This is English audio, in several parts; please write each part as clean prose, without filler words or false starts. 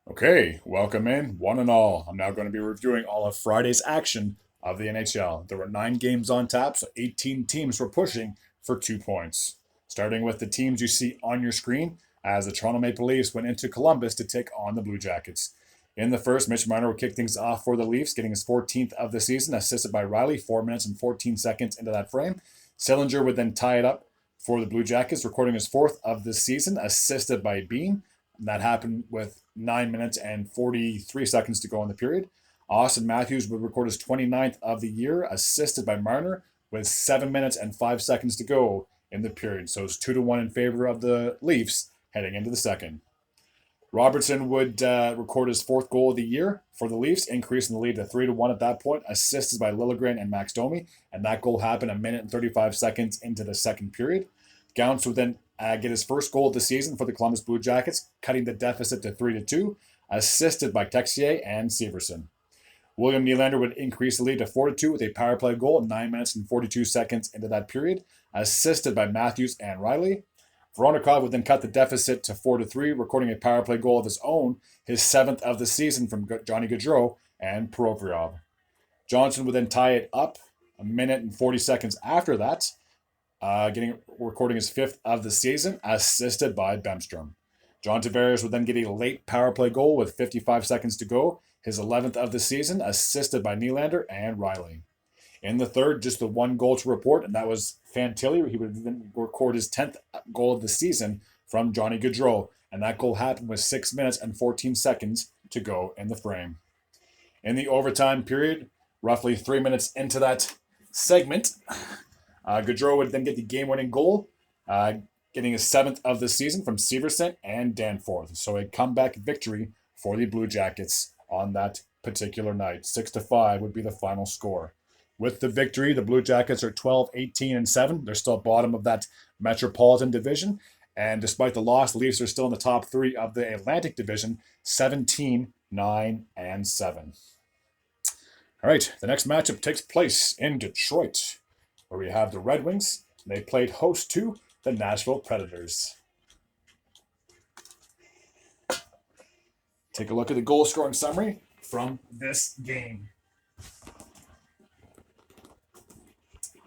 Okay, welcome in, one and all. I'm now going to be reviewing all of Friday's action of the NHL. There were 9 games on tap, so 18 teams were pushing for 2 points. Starting with the teams you see on your screen, as the Toronto Maple Leafs went into Columbus to take on the Blue Jackets. In the first, Mitch Marner would kick things off for the Leafs, getting his 14th of the season, assisted by Riley, 4 minutes and 14 seconds into that frame. Sillinger would then tie it up for the Blue Jackets, recording his 4th of the season, assisted by Bean. And that happened with 9 minutes and 43 seconds to go in the period. Austin Matthews would record his 29th of the year, assisted by Marner, with 7 minutes and 5 seconds to go in the period. So it's 2-1 in favor of the Leafs heading into the second. Robertson would record his 4th goal of the year for the Leafs, increasing the lead to 3-1 at that point, assisted by Liljegren and Max Domi, and that goal happened 1 minute and 35 seconds into the second period. Gauntz would then get his first goal of the season for the Columbus Blue Jackets, cutting the deficit to 3-2, assisted by Texier and Severson. William Nylander would increase the lead to 4-2 with a power play goal 9 minutes and 42 seconds into that period, assisted by Matthews and Riley. Voronikov would then cut the deficit to 4-3, recording a power play goal of his own, his 7th of the season from Johnny Gaudreau and Provorov. Johnson would then tie it up 1 minute and 40 seconds after that, recording his 5th of the season, assisted by Bemstrom. John Tavares would then get a late power play goal with 55 seconds to go, his 11th of the season, assisted by Nylander and Riley. In the third, just the one goal to report, and that was Fantilli. He would then record his 10th goal of the season from Johnny Gaudreau, and that goal happened with 6 minutes and 14 seconds to go in the frame. In the overtime period, roughly 3 minutes into that segment, Gaudreau would then get the game-winning goal, getting his 7th of the season from Severson and Danforth. So a comeback victory for the Blue Jackets on that particular night. 6-5 would be the final score. With the victory, the Blue Jackets are 12, 18, and 7. They're still bottom of that Metropolitan Division. And despite the loss, the Leafs are still in the top 3 of the Atlantic Division, 17, 9, and 7. All right, the next matchup takes place in Detroit, where we have the Red Wings. They played host to the Nashville Predators. Take a look at the goal scoring summary from this game.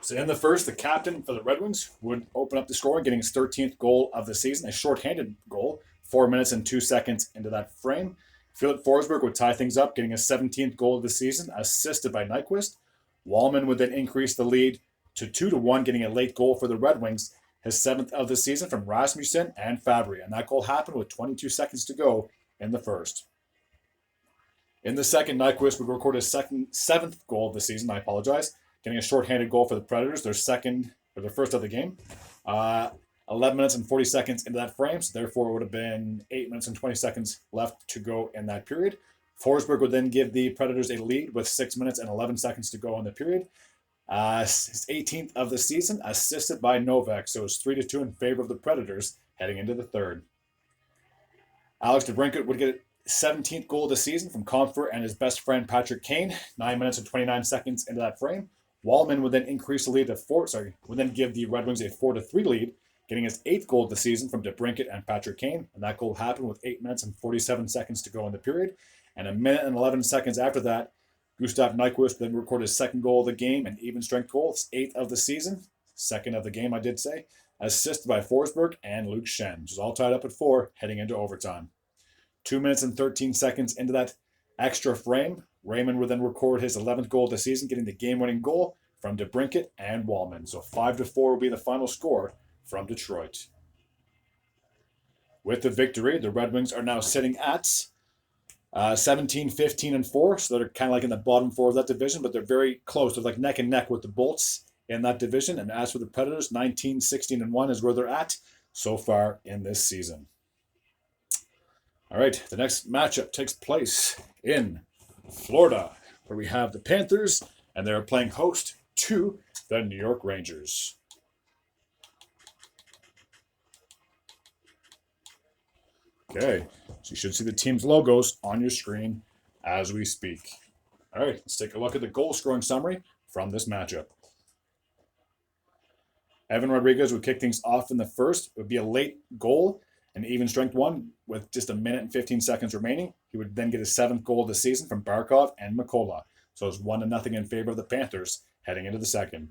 So in the first, the captain for the Red Wings would open up the scoring, getting his 13th goal of the season, a shorthanded goal, 4 minutes and 2 seconds into that frame. Philip Forsberg would tie things up, getting his 17th goal of the season, assisted by Nyquist. Wallman would then increase the lead to 2-1, getting a late goal for the Red Wings, his 7th of the season from Rasmussen and Fabry, and that goal happened with 22 seconds to go in the first. In the second, Nyquist would record his 7th goal of the season, getting a shorthanded goal for the Predators, their first of the game. 11 minutes and 40 seconds into that frame, so therefore it would have been 8 minutes and 20 seconds left to go in that period. Forsberg would then give the Predators a lead with 6 minutes and 11 seconds to go in the period. His 18th of the season, assisted by Novak, so it's 3-2 in favor of the Predators heading into the third. Alex DeBrincat would get 17th goal of the season from Comfort and his best friend Patrick Kane, 9 minutes and 29 seconds into that frame. Wallman would then increase the lead to would then give the Red Wings a 4-3 lead, getting his 8th goal of the season from DeBrincat and Patrick Kane, and that goal happened with 8 minutes and 47 seconds to go in the period. And 1 minute and 11 seconds after that, Gustav Nyquist then recorded his 2nd goal of the game, an even strength goal, his 8th of the season, 2nd of the game, I did say, assisted by Forsberg and Luke Schenn, which is all tied up at 4 heading into overtime. 2 minutes and 13 seconds into that extra frame, Raymond would then record his 11th goal of the season, getting the game-winning goal from DeBrincat and Wallman. So 5-4 will be the final score from Detroit. With the victory, the Red Wings are now sitting at 17, 15, and 4. So they're kind of like in the bottom 4 of that division, but they're very close. They're like neck and neck with the Bolts in that division. And as for the Predators, 19, 16, and 1 is where they're at so far in this season. All right, the next matchup takes place in Florida, where we have the Panthers, and they're playing host to the New York Rangers. Okay, so you should see the team's logos on your screen as we speak. All right, let's take a look at the goal scoring summary from this matchup. Evan Rodriguez would kick things off in the first. It would be a late goal An even strength one with just a minute and 15 seconds remaining. He would then get his seventh goal of the season from Barkov and Mikola. So it's 1-0 in favor of the Panthers heading into the second.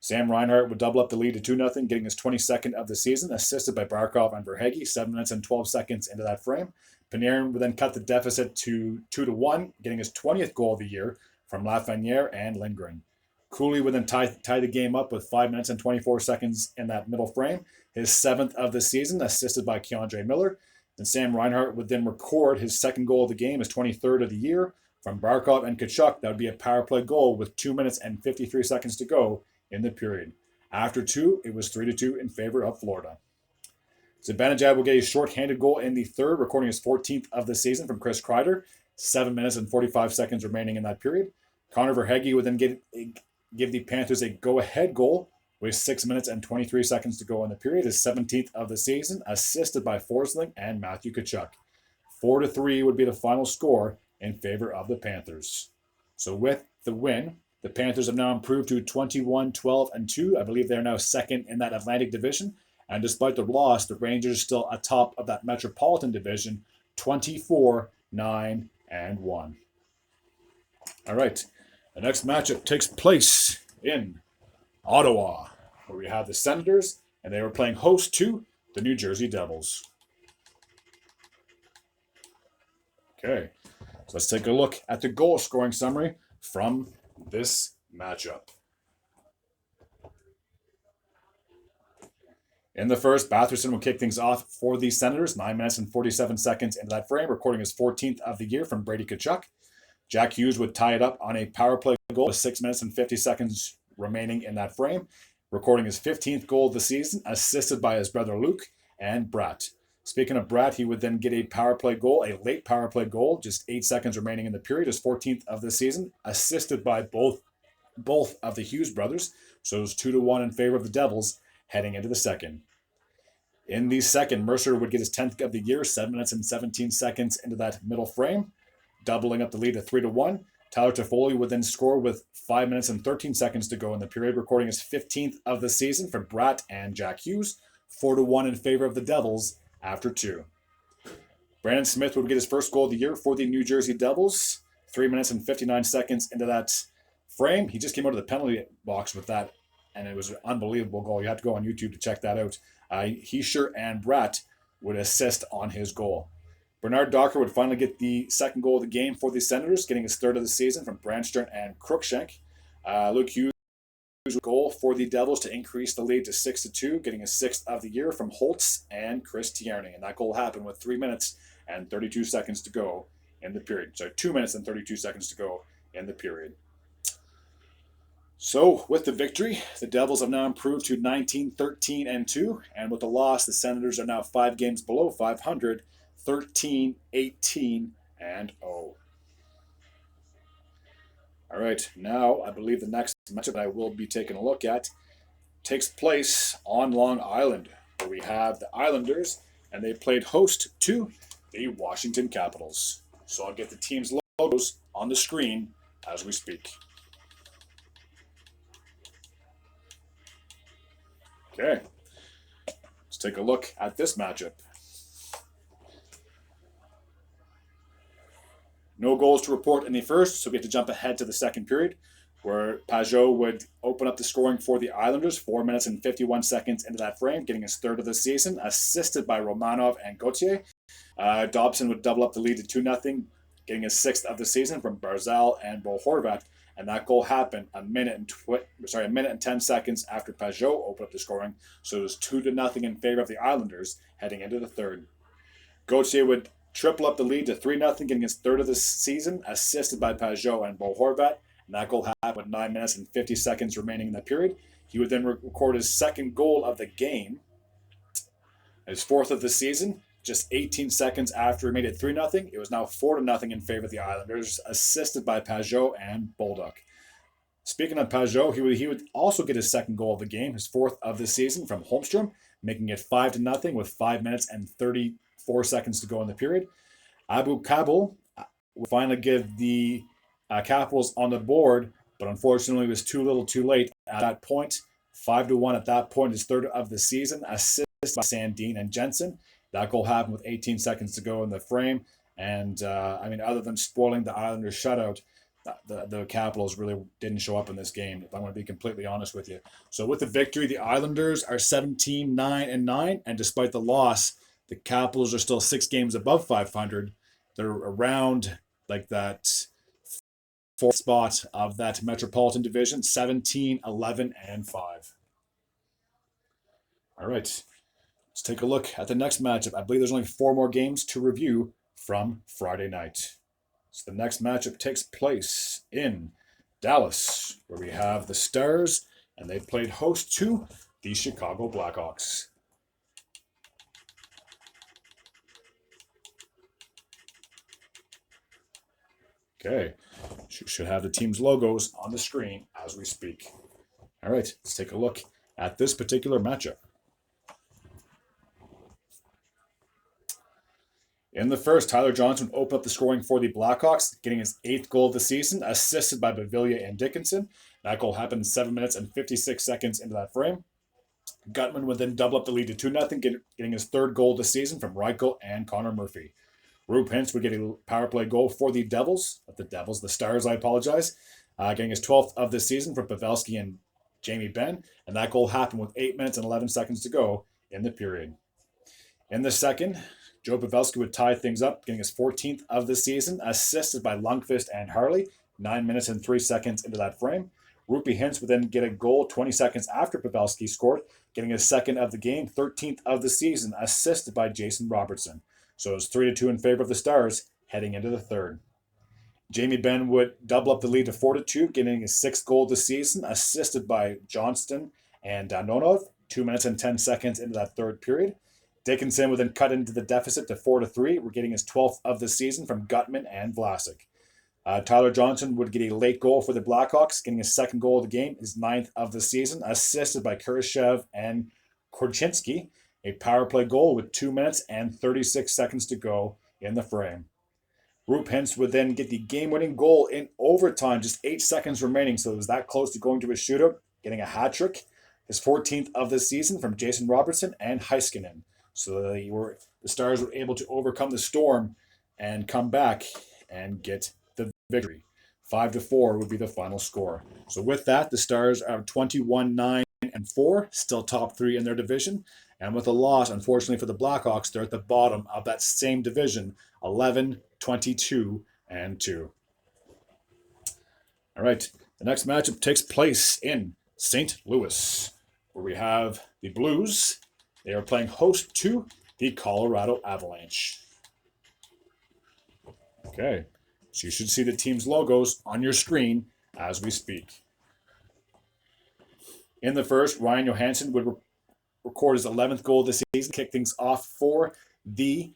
Sam Reinhart would double up the lead to 2-0, getting his 22nd of the season, assisted by Barkov and Verhaeghe, 7 minutes and 12 seconds into that frame. Panarin would then cut the deficit to 2-1, getting his 20th goal of the year from Lafreniere and Lindgren. Cooley would then tie the game up with 5 minutes and 24 seconds in that middle frame, his 7th of the season, assisted by Keandre Miller. And Sam Reinhart would then record his second goal of the game, his 23rd of the year, from Barkov and Tkachuk. That would be a power play goal with 2 minutes and 53 seconds to go in the period. After two, it was 3-2 in favor of Florida. Zibanejad will get a short-handed goal in the third, recording his 14th of the season from Chris Kreider. 7 minutes and 45 seconds remaining in that period. Connor Verhaeghe would then give the Panthers a go-ahead goal with 6 minutes and 23 seconds to go in the period, his 17th of the season, assisted by Forsling and Matthew Tkachuk. 4-3 would be the final score in favor of the Panthers. So with the win, the Panthers have now improved to 21-12-2. I believe they're now second in that Atlantic Division. And despite the loss, the Rangers are still atop of that Metropolitan Division, 24-9-1. All right. The next matchup takes place in Ottawa, where we have the Senators, and they were playing host to the New Jersey Devils. Okay, so let's take a look at the goal scoring summary from this matchup. In the first, Batherson will kick things off for the Senators, 9 minutes and 47 seconds into that frame, recording his 14th of the year from Brady Tkachuk. Jack Hughes would tie it up on a power play goal with 6 minutes and 50 seconds remaining in that frame, recording his 15th goal of the season, assisted by his brother Luke and Bratt. Speaking of Bratt, he would then get a power play goal, a late power play goal, just 8 seconds remaining in the period, his 14th of the season, assisted by both of the Hughes brothers. So it was 2-1 in favor of the Devils heading into the second. In the second, Mercer would get his 10th of the year, 7 minutes and 17 seconds into that middle frame, doubling up the lead to 3-1. Tyler Toffoli would then score with 5 minutes and 13 seconds to go in the period, recording his 15th of the season for Bratt and Jack Hughes, 4-1 in favor of the Devils after two. Brandon Smith would get his first goal of the year for the New Jersey Devils, 3 minutes and 59 seconds into that frame. He just came out of the penalty box with that, and it was an unbelievable goal. You have to go on YouTube to check that out. Heischer and Bratt would assist on his goal. Bernard Docker would finally get the second goal of the game for the Senators, getting his third of the season from Brandstrom and Cruikshank. Luke Hughes goal for the Devils to increase the lead to 6-2, getting his sixth of the year from Holtz and Chris Tierney. And that goal happened with 3 minutes and 32 seconds to go in the period. Sorry, 2 minutes and 32 seconds to go in the period. So, with the victory, the Devils have now improved to 19-13-2, and with the loss, the Senators are now 5 games below 500, 13-18-0. All right, now I believe the next matchup I will be taking a look at takes place on Long Island, where we have the Islanders, and they played host to the Washington Capitals. So I'll get the team's logos on the screen as we speak. Okay, let's take a look at this matchup. No goals to report in the first, so we have to jump ahead to the second period, where Pajot would open up the scoring for the Islanders, 4 minutes and 51 seconds into that frame, getting his third of the season, assisted by Romanov and Gauthier. Dobson would double up the lead to 2-0, getting his sixth of the season from Barzal and Bo Horvat, and that goal happened a minute and 10 seconds after Pajot opened up the scoring, so it was 2-0 in favor of the Islanders heading into the third. Gauthier would triple up the lead to 3-0, getting his third of the season, assisted by Pajot and Bo Horvat, and that goal happened with 9 minutes and 50 seconds remaining in that period. He would then record his second goal of the game, his fourth of the season, just 18 seconds after he made it 3-0. It was now 4-0 in favor of the Islanders, assisted by Pajot and Bolduc. Speaking of Pajot, he would also get his second goal of the game, his fourth of the season from Holmstrom, making it 5-0 with 5 minutes and 34 seconds to go in the period. Abu Kabul would finally give the Capitals on the board, but unfortunately it was too little too late at that point. 5-1 at that point, his third of the season, assisted by Sandin and Jensen. That goal happened with 18 seconds to go in the frame. And other than spoiling the Islanders shutout, the Capitals really didn't show up in this game, if I'm going to be completely honest with you. So with the victory, the Islanders are 17-9-9, and despite the loss, the Capitals are still 6 games above 500. They're around like that fourth spot of that Metropolitan Division, 17-11-5. All right, let's take a look at the next matchup. I believe there's only 4 more games to review from Friday night. So the next matchup takes place in Dallas, where we have the Stars, and they played host to the Chicago Blackhawks. Okay, should have the team's logos on the screen as we speak. All right, let's take a look at this particular matchup. In the first, Tyler Johnson opened up the scoring for the Blackhawks, getting his 8th goal of the season, assisted by Bavilla and Dickinson. That goal happened 7 minutes and 56 seconds into that frame. Gutman would then double up the lead to 2-0, getting his 3rd goal of the season from Reichel and Connor Murphy. Rube Hintz would get a power play goal for the Stars, I apologize, getting his 12th of the season from Pavelski and Jamie Benn, and that goal happened with 8 minutes and 11 seconds to go in the period. In the second, Joe Pavelski would tie things up, getting his 14th of the season, assisted by Lundqvist and Harley, 9 minutes and 3 seconds into that frame. Rupee Hintz would then get a goal 20 seconds after Pavelski scored, getting his 2nd of the game, 13th of the season, assisted by Jason Robertson. So it was 3-2 in favor of the Stars heading into the third. Jamie Benn would double up the lead to 4-2, getting his 6th goal of the season, assisted by Johnston and Danonov, 2 minutes and 10 seconds into that third period. Dickinson would then cut into the deficit to 4-3. We're getting his 12th of the season from Gutman and Vlasic. Tyler Johnson would get a late goal for the Blackhawks, getting his 2nd goal of the game, his 9th of the season, assisted by Kurashev and Korchinski. A power play goal with 2 minutes and 36 seconds to go in the frame. Rube Hintz would then get the game-winning goal in overtime, just 8 seconds remaining, so it was that close to going to a shootout, getting a hat trick. His 14th of the season from Jason Robertson and Heiskanen. So the Stars were able to overcome the storm and come back and get the victory. 5-4 would be the final score. So with that, the Stars are 21-9-4, still top 3 in their division. And with a loss, unfortunately for the Blackhawks, they're at the bottom of that same division, 11-22-2. All right, the next matchup takes place in St. Louis, where we have the Blues. They are playing host to the Colorado Avalanche. Okay, so you should see the team's logos on your screen as we speak. In the first, Ryan Johansson would record his 11th goal of the season, kick things off for the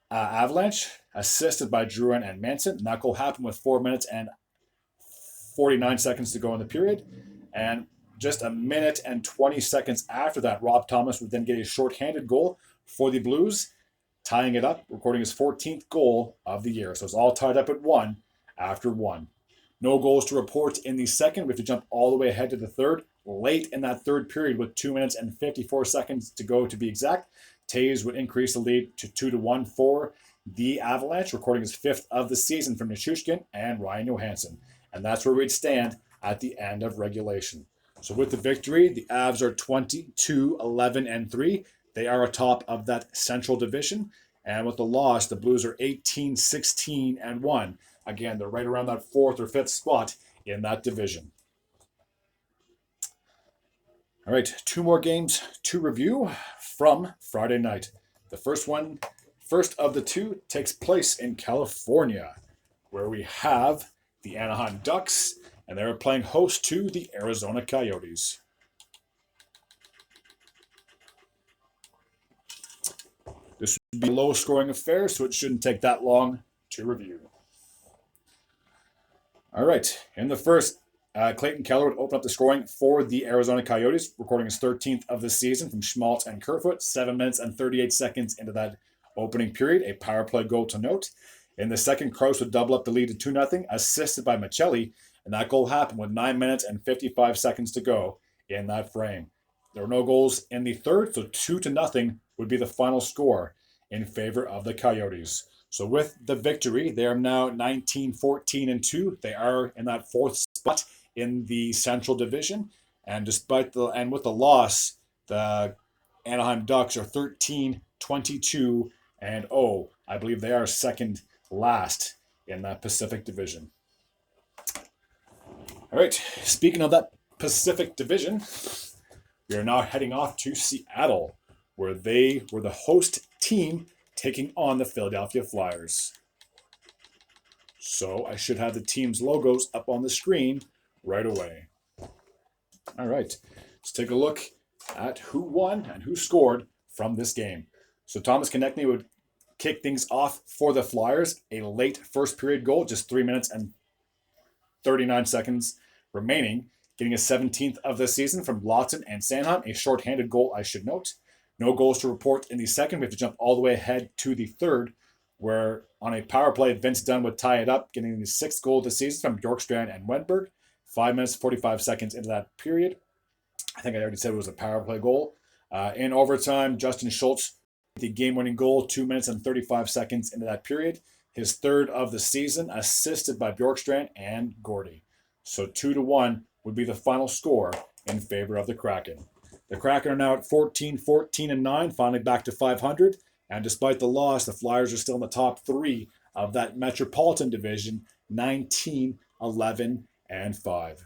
Avalanche, assisted by Drouin and Manson. And that goal happened with 4 minutes and 49 seconds to go in the period. And just a minute and 20 seconds after that, Rob Thomas would then get a shorthanded goal for the Blues, tying it up, recording his 14th goal of the year. So it's all tied up at 1 after 1. No goals to report in the second. We have to jump all the way ahead to the third. Late in that third period with 2 minutes and 54 seconds to go to be exact, Taves would increase the lead to 2-1 for the Avalanche, recording his 5th of the season from Nichushkin and Ryan Johansson. And that's where we'd stand at the end of regulation. So with the victory, the Avs are 22-11-3. They are atop of that Central Division. And with the loss, the Blues are 18-16-1. Again, they're right around that 4th or 5th spot in that division. All right, 2 more games to review from Friday night. The first of the 2 takes place in California, where we have the Anaheim Ducks, and they're playing host to the Arizona Coyotes. This would be a low-scoring affair, so it shouldn't take that long to review. All right, in the first, Clayton Keller would open up the scoring for the Arizona Coyotes, recording his 13th of the season from Schmaltz and Kerfoot, 7 minutes and 38 seconds into that opening period, a power play goal to note. In the second, Krause would double up the lead to 2-0, assisted by Michelli, and that goal happened with 9 minutes and 55 seconds to go in that frame. There were no goals in the third, so 2-0 would be the final score. in favor of the Coyotes. So with the victory, they are now 19-14-2. They are in that fourth spot in the Central Division, and with the loss, the Anaheim Ducks are 13-22-0. I believe they are second last in that Pacific Division. All right, speaking of that Pacific Division, we are now heading off to Seattle, where they were the host team taking on the Philadelphia Flyers. So I should have the team's logos up on the screen right away. All right, let's take a look at who won and who scored from this game. So Thomas Konechny would kick things off for the Flyers. A late first period goal, just 3 minutes and 39 seconds remaining, getting a 17th of the season from Lawton and Sanheim. A shorthanded goal, I should note. No goals to report in the second. We have to jump all the way ahead to the third, where on a power play, Vince Dunn would tie it up, getting the 6th goal of the season from Bjorkstrand and Wenberg. 5 minutes, 45 seconds into that period. I think I already said it was a power play goal. In overtime, Justin Schultz, the game-winning goal, 2 minutes and 35 seconds into that period. His 3rd of the season, assisted by Bjorkstrand and Gordy. So 2-1 would be the final score in favor of the Kraken. The Kraken are now at 14-14-9, finally back to 500. And despite the loss, the Flyers are still in the top 3 of that Metropolitan Division, 19-11-5.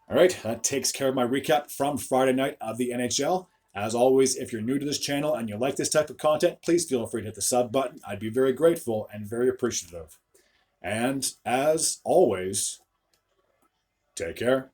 All right, that takes care of my recap from Friday night of the NHL. As always, if you're new to this channel and you like this type of content, please feel free to hit the sub button. I'd be very grateful and very appreciative. And as always, take care.